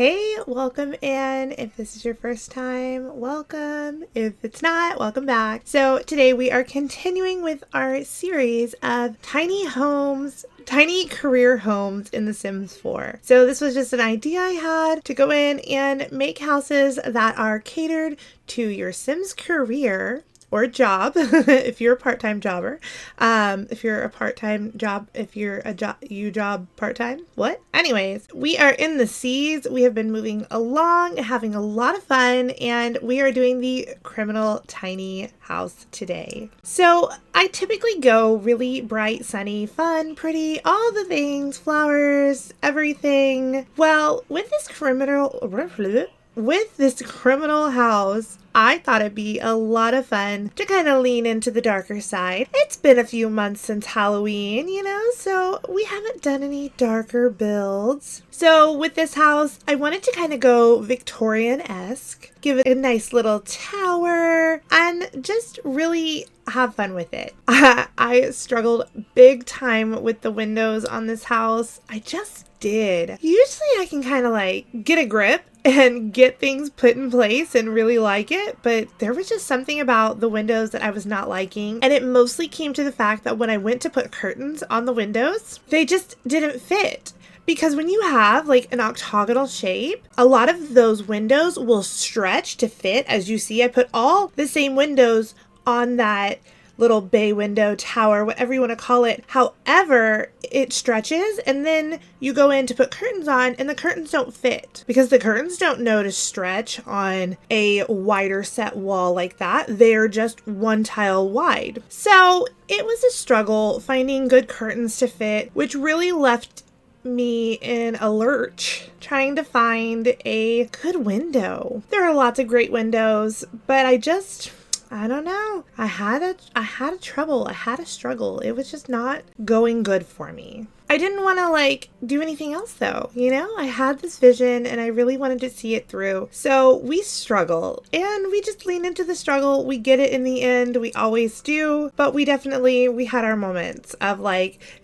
Hey, welcome in. If this is your first time, welcome. If it's not, welcome back. So today we are continuing with our series of tiny homes, tiny career homes in The Sims 4. So this was just an idea I had to go in and make houses that are catered to your Sims career or job, if you're a part-time jobber. If you're a part-time job, if you're a job part-time, what? Anyways, we are in the seas. We have been moving along, having a lot of fun, and we are doing the criminal tiny house today. So I typically go really bright, sunny, fun, pretty, all the things, flowers, everything. Well, with this criminal house, I thought it'd be a lot of fun to kind of lean into the darker side. It's been a few months since Halloween, so we haven't done any darker builds. So with this house, I wanted to kind of go Victorian-esque, give it a nice little tower, and just really have fun with it. I struggled big time with the windows on this house. I just did. Usually I can kind of get a grip and get things put in place and really like it, but there was just something about the windows that I was not liking, and it mostly came to the fact that when I went to put curtains on the windows, they just didn't fit. Because when you have an octagonal shape, a lot of those windows will stretch to fit. As you see, I put all the same windows on that little bay window, tower, whatever you want to call it. However, it stretches, and then you go in to put curtains on and the curtains don't fit because the curtains don't know to stretch on a wider set wall like that. They're just one tile wide. So it was a struggle finding good curtains to fit, which really left me in a lurch trying to find a good window. There are lots of great windows, but I don't know. I had a struggle. It was just not going good for me. I didn't want to do anything else though, I had this vision and I really wanted to see it through. So we struggle and we just lean into the struggle. We get it in the end. We always do, but we had our moments of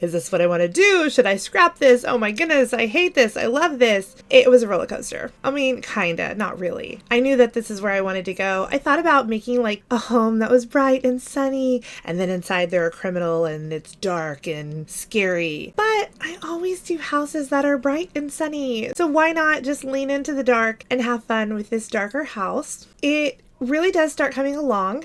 is this what I want to do? Should I scrap this? Oh my goodness, I hate this. I love this. It was a roller coaster. I mean, kinda, not really. I knew that this is where I wanted to go. I thought about making a home that was bright and sunny, and then inside they're a criminal and it's dark and scary. But I always do houses that are bright and sunny. So why not just lean into the dark and have fun with this darker house? It really does start coming along.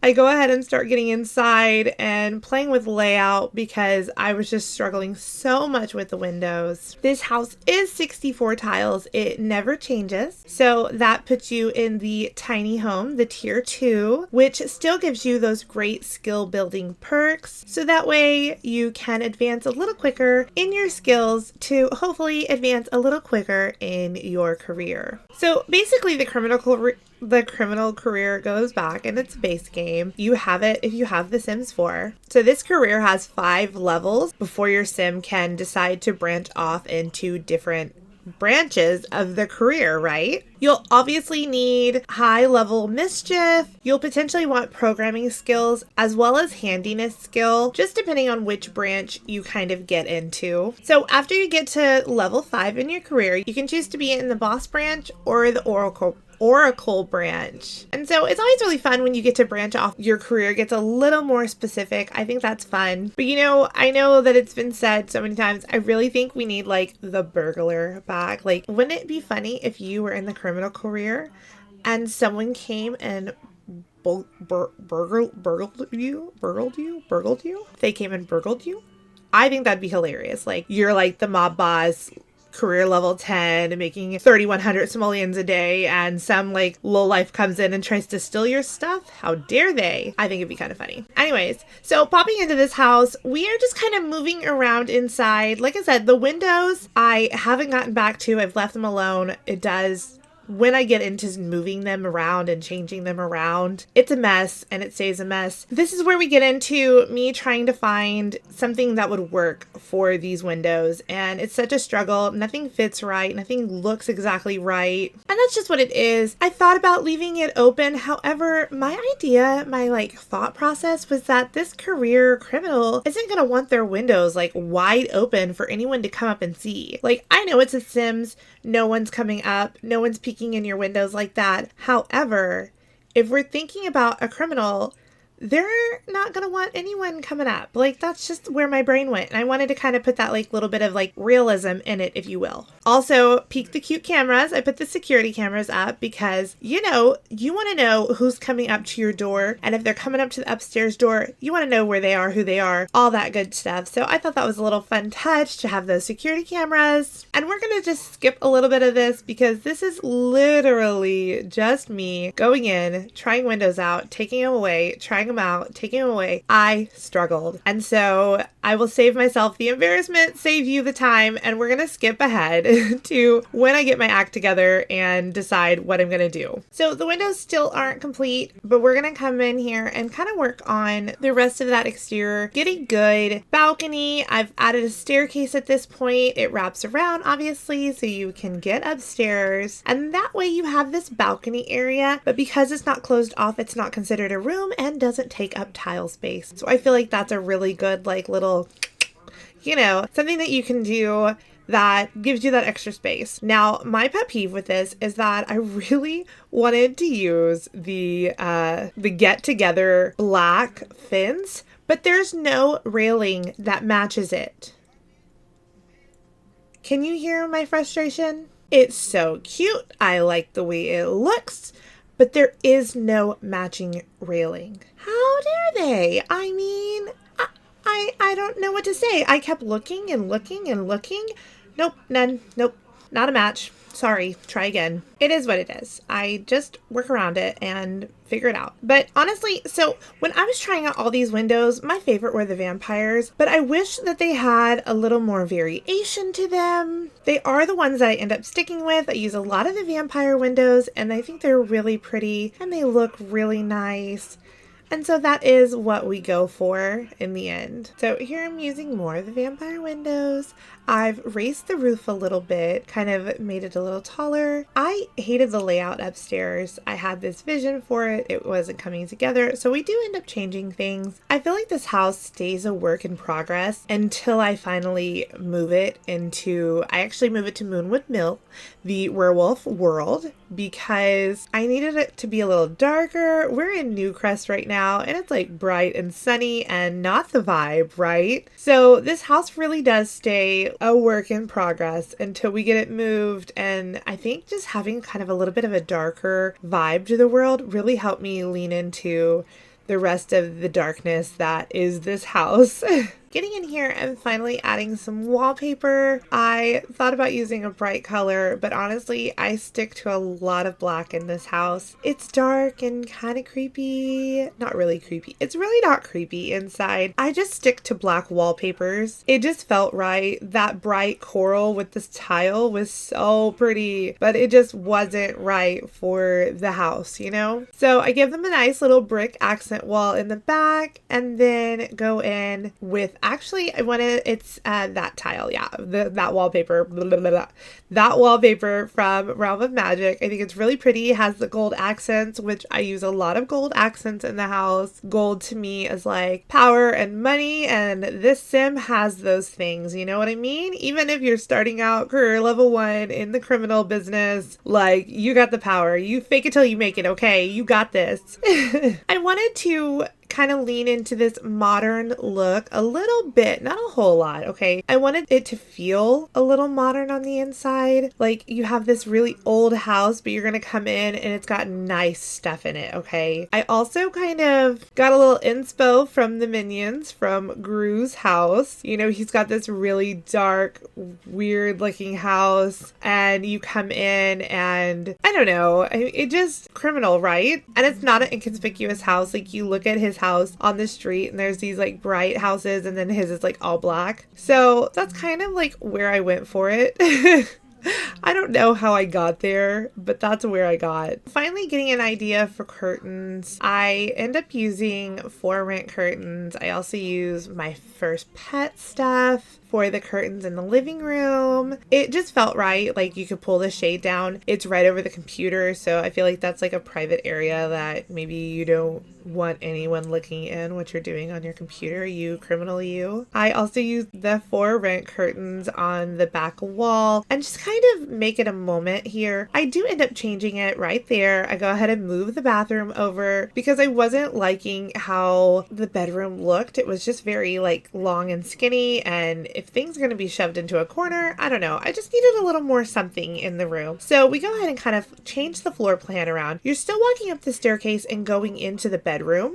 I go ahead and start getting inside and playing with layout because I was just struggling so much with the windows. This house is 64 tiles. It never changes. So that puts you in the tiny home, the tier 2, which still gives you those great skill building perks. So that way you can advance a little quicker in your skills to hopefully advance a little quicker in your career. So basically the criminal career goes back in its base game. You have it if you have The Sims 4. So this career has 5 levels before your sim can decide to branch off into different branches of the career, right? You'll obviously need high level mischief. You'll potentially want programming skills as well as handiness skill, just depending on which branch you kind of get into. So after you get to level 5 in your career, you can choose to be in the boss branch or the Oracle branch. And so it's always really fun when you get to branch off. Your career gets a little more specific. I think that's fun. But I know that it's been said so many times, I really think we need the burglar back. Wouldn't it be funny if you were in the criminal career and someone came and burgled you? They came and burgled you? I think that'd be hilarious. You're the mob boss, career level 10, making 3,100 simoleons a day, and some lowlife comes in and tries to steal your stuff. How dare they? I think it'd be kind of funny. Anyways, so popping into this house, we are just kind of moving around inside. Like I said, the windows I haven't gotten back to. I've left them alone. It does when I get into moving them around and changing them around, it's a mess and it stays a mess. This is where we get into me trying to find something that would work for these windows. And it's such a struggle. Nothing fits right. Nothing looks exactly right. And that's just what it is. I thought about leaving it open. However, my idea, my thought process was that this career criminal isn't going to want their windows wide open for anyone to come up and see. I know it's a Sims. No one's coming up. No one's peeking in your windows like that. However, if we're thinking about a criminal, they're not going to want anyone coming up. That's just where my brain went. And I wanted to kind of put that little bit of realism in it, if you will. Also, peek the cute cameras. I put the security cameras up because, you want to know who's coming up to your door. And if they're coming up to the upstairs door, you want to know where they are, who they are, all that good stuff. So I thought that was a little fun touch to have those security cameras. And we're going to just skip a little bit of this because this is literally just me going in, trying windows out, taking them away, trying them out, taking them away. I struggled. And so I will save myself the embarrassment, save you the time, and we're going to skip ahead to when I get my act together and decide what I'm going to do. So the windows still aren't complete, but we're going to come in here and kind of work on the rest of that exterior, getting good. Balcony, I've added a staircase at this point. It wraps around, obviously, so you can get upstairs. And that way you have this balcony area, but because it's not closed off, it's not considered a room and doesn't take up tile space. So I feel like that's a really good, little, something that you can do that gives you that extra space. Now, my pet peeve with this is that I really wanted to use the Get Together black fins, but there's no railing that matches it. Can you hear my frustration? It's so cute. I like the way it looks, but there is no matching railing. How dare they? I mean, I don't know what to say. I kept looking and looking and looking. Nope, none. Nope, not a match. Sorry, try again. It is what it is. I just work around it and figure it out. But honestly, so when I was trying out all these windows, my favorite were the vampires, but I wish that they had a little more variation to them. They are the ones that I end up sticking with. I use a lot of the vampire windows and I think they're really pretty and they look really nice. And so that is what we go for in the end. So here I'm using more of the vampire windows. I've raised the roof a little bit, kind of made it a little taller. I hated the layout upstairs. I had this vision for it. It wasn't coming together. So we do end up changing things. I feel like this house stays a work in progress until I finally move it into, I actually move it to Moonwood Mill, the werewolf world, because I needed it to be a little darker. We're in Newcrest right now and it's bright and sunny and not the vibe, right? So this house really does stay a work in progress until we get it moved. And I think just having kind of a little bit of a darker vibe to the world really helped me lean into the rest of the darkness that is this house. Getting in here and finally adding some wallpaper. I thought about using a bright color, but honestly, I stick to a lot of black in this house. It's dark and kind of creepy. Not really creepy. It's really not creepy inside. I just stick to black wallpapers. It just felt right. That bright coral with this tile was so pretty, but it just wasn't right for the house, So I give them a nice little brick accent wall in the back and then go in with actually, I wanted, it's that tile, yeah, that wallpaper, blah, blah, blah, blah. That wallpaper from Realm of Magic. I think it's really pretty. It has the gold accents, which I use a lot of gold accents in the house. Gold to me is power and money, and this sim has those things, you know what I mean? Even if you're starting out career level 1 in the criminal business, you got the power. You fake it till you make it, okay? You got this. I wanted to kind of lean into this modern look a little bit, not a whole lot, okay? I wanted it to feel a little modern on the inside. You have this really old house, but you're gonna come in and it's got nice stuff in it, okay? I also kind of got a little inspo from the minions from Gru's house. He's got this really dark, weird looking house, and you come in and I don't know, it just criminal, right? And it's not an inconspicuous house. You look at his house on the street and there's these bright houses and then his is all black. So that's kind of where I went for it. I don't know how I got there, but that's where I got. Finally getting an idea for curtains. I end up using for rent curtains. I also use my first pet stuff for the curtains in the living room. It just felt right. Like you could pull the shade down. It's right over the computer. So I feel like that's like a private area that maybe you don't want anyone looking in what you're doing on your computer, you criminal you. I also use the for rent curtains on the back wall and just kind of make it a moment here. I do end up changing it right there. I go ahead and move the bathroom over because I wasn't liking how the bedroom looked. It was just very like long and skinny, and if things are going to be shoved into a corner, I don't know. I just needed a little more something in the room. So we go ahead and kind of change the floor plan around. You're still walking up the staircase and going into the bedroom,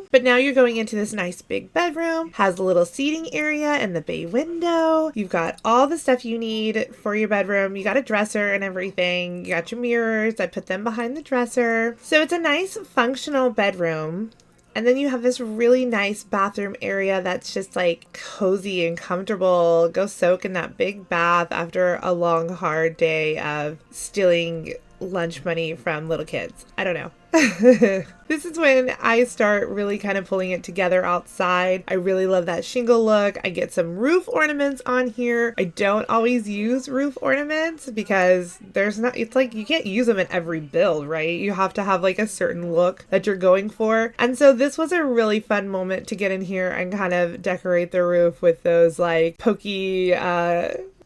but now you're going into this nice big bedroom, has a little seating area and the bay window. You've got all the stuff you need for your bedroom. You got a dresser and everything. You got your mirrors. I put them behind the dresser. So it's a nice functional bedroom. And then you have this really nice bathroom area that's just like cozy and comfortable. Go soak in that big bath after a long, hard day of stealing lunch money from little kids. I don't know. This is when I start really kind of pulling it together outside. I really love that shingle look. I get some roof ornaments on here. I don't always use roof ornaments because it's like you can't use them in every build, right? You have to have like a certain look that you're going for. And so this was a really fun moment to get in here and kind of decorate the roof with those like pokey,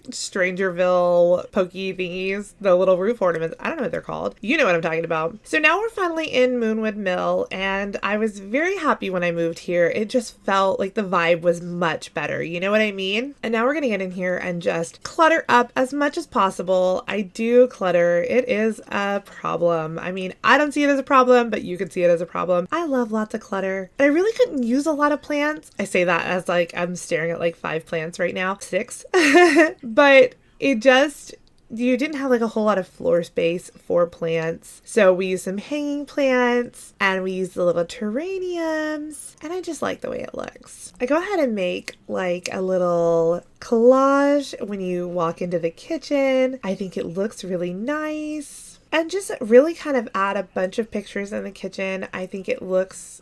Strangerville pokey thingies, the little roof ornaments. I don't know what they're called. You know what I'm talking about. So now we're finally in Moonwood Mill, and I was very happy when I moved here. It just felt like the vibe was much better. You know what I mean? And now we're going to get in here and just clutter up as much as possible. I do clutter. It is a problem. I mean, I don't see it as a problem, but you can see it as a problem. I love lots of clutter. And I really couldn't use a lot of plants. I say that as like I'm staring at like 5 plants right now. 6. But you didn't have like a whole lot of floor space for plants. So we used some hanging plants and we used the little terrariums, and I just like the way it looks. I go ahead and make like a little collage when you walk into the kitchen. I think it looks really nice. And just really kind of add a bunch of pictures in the kitchen. I think it looks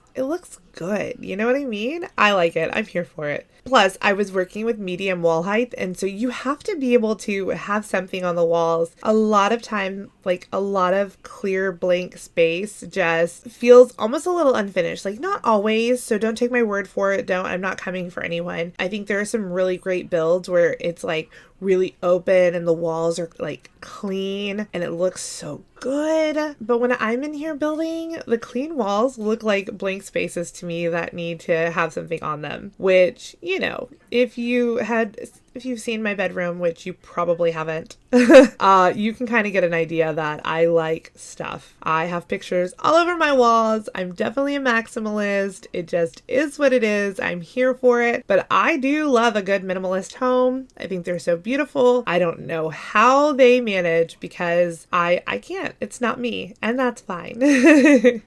good. You know what I mean? I like it. I'm here for it. Plus, I was working with medium wall height, and so you have to be able to have something on the walls. A lot of time, like a lot of clear blank space just feels almost a little unfinished. Like not always, so don't take my word for it. I'm not coming for anyone. I think there are some really great builds where it's like really open and the walls are like clean and it looks so good. But when I'm in here building, the clean walls look like blank spaces to me that need to have something on them, which, you know, if you've seen my bedroom, which you probably haven't, you can kind of get an idea that I like stuff. I have pictures all over my walls. I'm definitely a maximalist. It just is what it is. I'm here for it. But I do love a good minimalist home. I think they're so beautiful. I don't know how they manage because I can't. It's not me. And that's fine.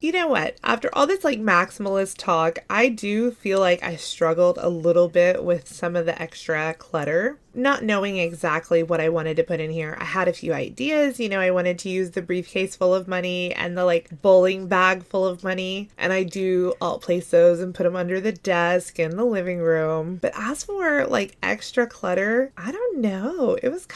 You know what? After all this like maximalist talk, I do feel like I struggled a little bit with some of the extra clutter. Not knowing exactly what I wanted to put in here. I had a few ideas. You know, I wanted to use the briefcase full of money and the like bowling bag full of money. And I'll place those and put them under the desk in the living room. But as for like extra clutter, I don't know. It was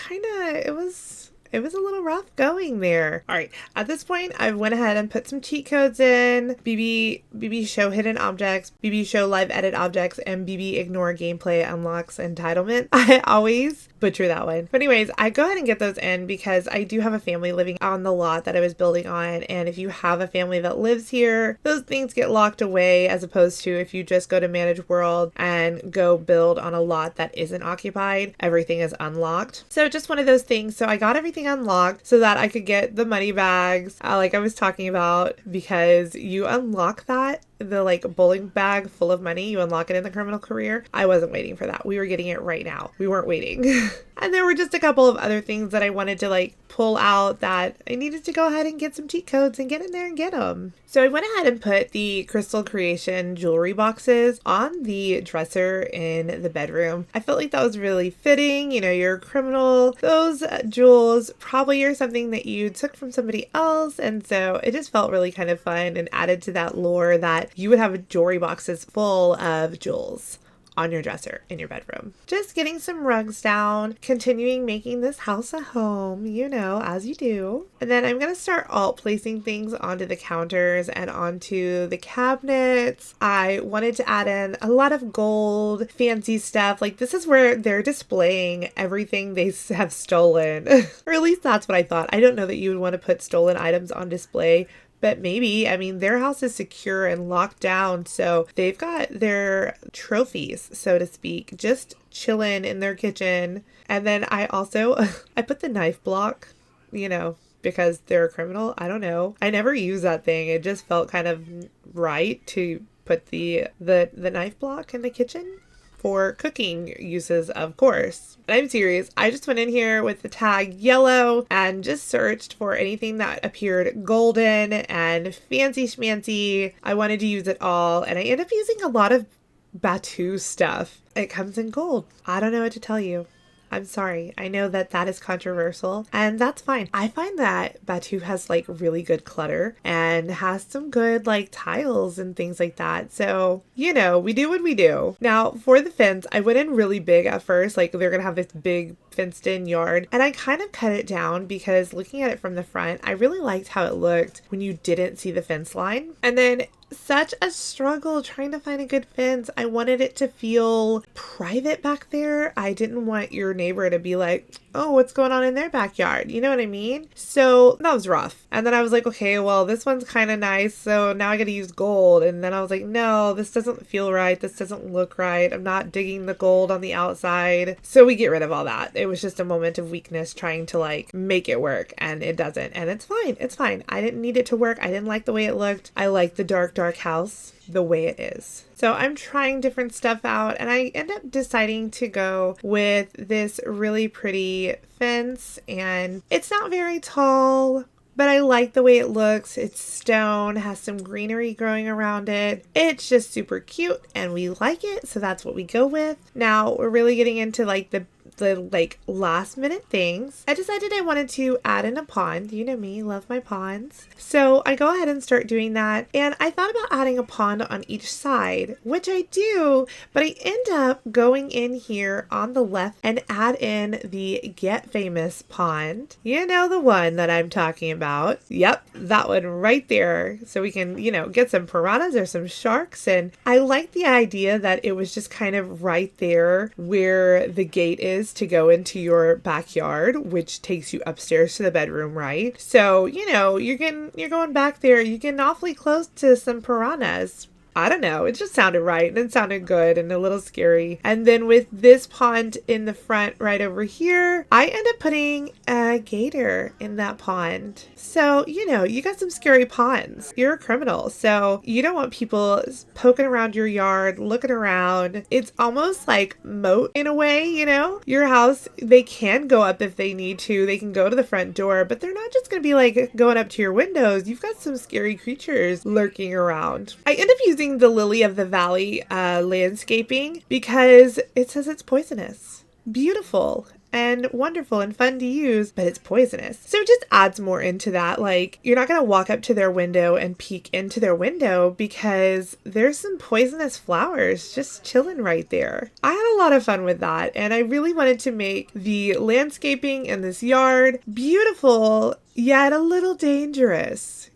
a little rough going there. All right. At this point, I went ahead and put some cheat codes in. BB show hidden objects, BB show live edit objects, and BB ignore gameplay unlocks entitlement. I always butcher that one. But anyways, I go ahead and get those in because I do have a family living on the lot that I was building on. And if you have a family that lives here, those things get locked away as opposed to if you just go to manage world and go build on a lot that isn't occupied, everything is unlocked. So just one of those things. So I got everything unlocked so that I could get the money bags like I was talking about, because you unlock that the like bowling bag full of money. You unlock it in the criminal career. I wasn't waiting for that. We were getting it right now. We weren't waiting. And there were just a couple of other things that I wanted to like pull out that I needed to go ahead and get some cheat codes and get in there and get them. So I went ahead and put the Crystal Creation jewelry boxes on the dresser in the bedroom. I felt like that was really fitting. You know, you're a criminal. Those jewels probably are something that you took from somebody else. And so it just felt really kind of fun and added to that lore that you would have jewelry boxes full of jewels on your dresser in your bedroom. Just getting some rugs down, continuing making this house a home, you know, as you do. And then I'm going to start alt placing things onto the counters and onto the cabinets. I wanted to add in a lot of gold, fancy stuff. Like this is where they're displaying everything they have stolen. Or at least that's what I thought. I don't know that you would want to put stolen items on display, but maybe. I mean, their house is secure and locked down, so they've got their trophies, so to speak, just chilling in their kitchen. And then I also, I put the knife block, you know, because they're a criminal. I don't know. I never use that thing. It just felt kind of right to put the knife block in the kitchen. For cooking uses, of course. But I'm serious. I just went in here with the tag yellow and just searched for anything that appeared golden and fancy schmancy. I wanted to use it all, and I ended up using a lot of Batu stuff. It comes in gold. I don't know what to tell you. I'm sorry. I know that that is controversial, and that's fine. I find that Batu has like really good clutter and has some good like tiles and things like that. So, you know, we do what we do. Now, for the fence, I went in really big at first. Like they're going to have this big fenced in yard, and I kind of cut it down because looking at it from the front, I really liked how it looked when you didn't see the fence line. And then such a struggle trying to find a good fence. I wanted it to feel private back there. I didn't want your neighbor to be like, oh, what's going on in their backyard? You know what I mean? So that was rough. And then I was like, okay, well, this one's kind of nice. So now I got to use gold. And then I was like, no, this doesn't feel right. This doesn't look right. I'm not digging the gold on the outside. So we get rid of all that. It was just a moment of weakness trying to like make it work, and it doesn't. And it's fine. It's fine. I didn't need it to work. I didn't like the way it looked. I like the dark house the way it is. So I'm trying different stuff out, and I end up deciding to go with this really pretty fence, and it's not very tall, but I like the way it looks. It's stone, has some greenery growing around it. It's just super cute, and we like it, so that's what we go with. Now we're really getting into like the like last minute things. I decided I wanted to add in a pond. You know me, love my ponds. So I go ahead and start doing that. And I thought about adding a pond on each side, which I do, but I end up going in here on the left and add in the Get Famous pond. You know, the one that I'm talking about. Yep, that one right there. So we can, you know, get some piranhas or some sharks. And I like the idea that it was just kind of right there where the gate is to go into your backyard, which takes you upstairs to the bedroom, right? So, you know, you're going back there, you get awfully close to some piranhas. I don't know. It just sounded right, and it sounded good and a little scary. And then with this pond in the front right over here, I end up putting a gator in that pond. So, you know, you got some scary ponds. You're a criminal, so you don't want people poking around your yard, looking around. It's almost like moat in a way, you know? Your house, they can go up if they need to. They can go to the front door, but they're not just going to be like going up to your windows. You've got some scary creatures lurking around. I end up using the Lily of the Valley landscaping because it says it's poisonous. Beautiful and wonderful and fun to use, but it's poisonous. So it just adds more into that. Like, you're not going to walk up to their window and peek into their window because there's some poisonous flowers just chilling right there. I had a lot of fun with that, and I really wanted to make the landscaping in this yard beautiful, yet a little dangerous.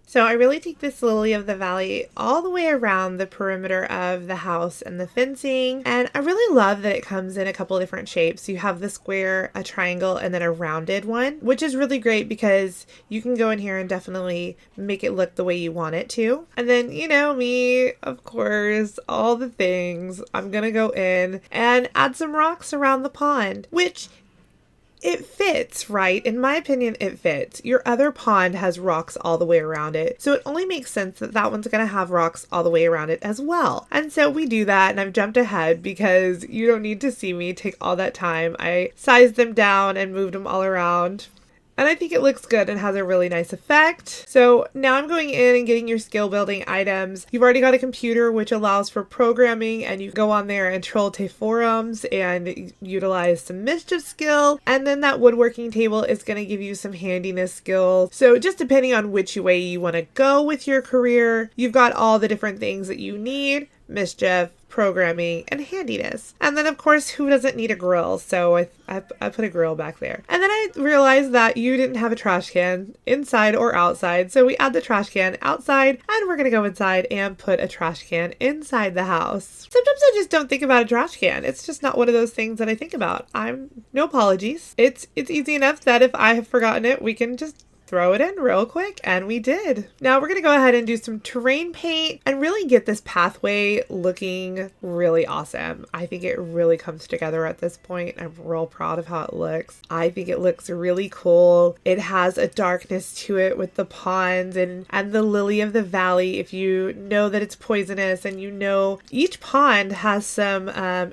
So I really take this Lily of the Valley all the way around the perimeter of the house and the fencing. And I really love that it comes in a couple different shapes. You have the square, a triangle, and then a rounded one, which is really great because you can go in here and definitely make it look the way you want it to. And then, you know me, of course, all the things. I'm gonna go in and add some rocks around the pond, which It fits, right? In my opinion, it fits. Your other pond has rocks all the way around it, so it only makes sense that that one's going to have rocks all the way around it as well. And so we do that, and I've jumped ahead because you don't need to see me take all that time. I sized them down and moved them all around. And I think it looks good and has a really nice effect. So now I'm going in and getting your skill building items. You've already got a computer which allows for programming, and you go on there and troll forums and utilize some mischief skill. And then that woodworking table is going to give you some handiness skill. So just depending on which way you want to go with your career, you've got all the different things that you need: mischief, programming, and handiness. And then of course, who doesn't need a grill? So I put a grill back there. And then I realized that you didn't have a trash can inside or outside. So we add the trash can outside, and we're gonna go inside and put a trash can inside the house. Sometimes I just don't think about a trash can. It's just not one of those things that I think about. No apologies. It's easy enough that if I have forgotten it, we can just throw it in real quick, and we did. Now we're gonna go ahead and do some terrain paint and really get this pathway looking really awesome. I think it really comes together at this point. I'm real proud of how it looks. I think it looks really cool. It has a darkness to it with the ponds and the lily of the valley. If you know that it's poisonous, and you know each pond has some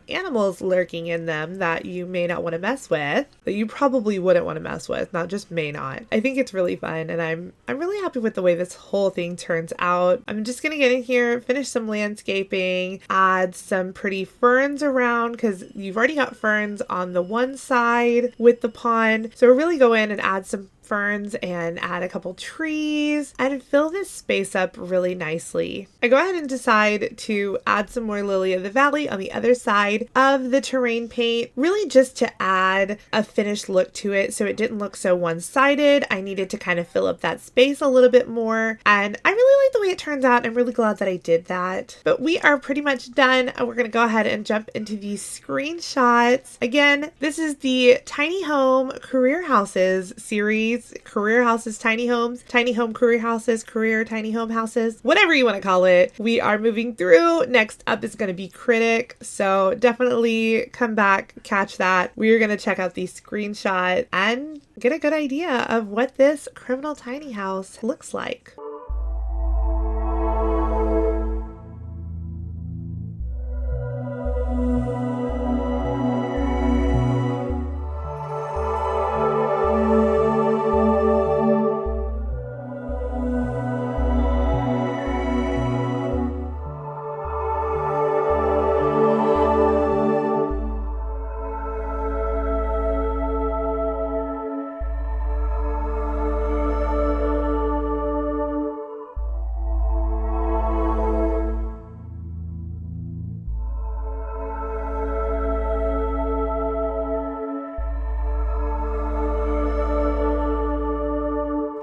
animals lurking in them that you may not want to mess with, that you probably wouldn't want to mess with, not just may not. I think it's really fun, and I'm really happy with the way this whole thing turns out. I'm just gonna get in here, finish some landscaping, add some pretty ferns around, because you've already got ferns on the one side with the pond. So really go in and add some ferns and add a couple trees and fill this space up really nicely. I go ahead and decide to add some more lily of the valley on the other side of the terrain paint, really just to add a finished look to it so it didn't look so one-sided. I needed to kind of fill up that space a little bit more, and I really like the way it turns out. I'm really glad that I did that. But we are pretty much done, and we're going to go ahead and jump into these screenshots. Again, this is the Tiny Home Career Houses series. Career houses, tiny homes, tiny home career houses, career tiny home houses, whatever you want to call it. We are moving through. Next up is going to be Critic. So definitely come back, catch that. We're going to check out these screenshots and get a good idea of what this criminal tiny house looks like.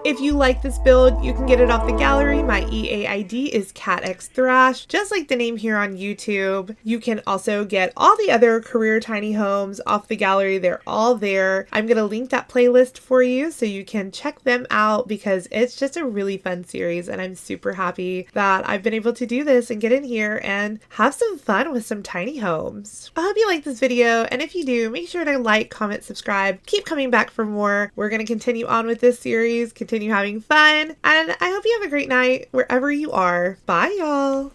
If you like this build, you can get it off the gallery. My EA ID is katxthrash, just like the name here on YouTube. You can also get all the other career tiny homes off the gallery. They're all there. I'm going to link that playlist for you so you can check them out, because it's just a really fun series, and I'm super happy that I've been able to do this and get in here and have some fun with some tiny homes. I hope you like this video, and if you do, make sure to like, comment, subscribe. Keep coming back for more. We're going to continue on with this series, continue having fun, and I hope you have a great night wherever you are. Bye, y'all.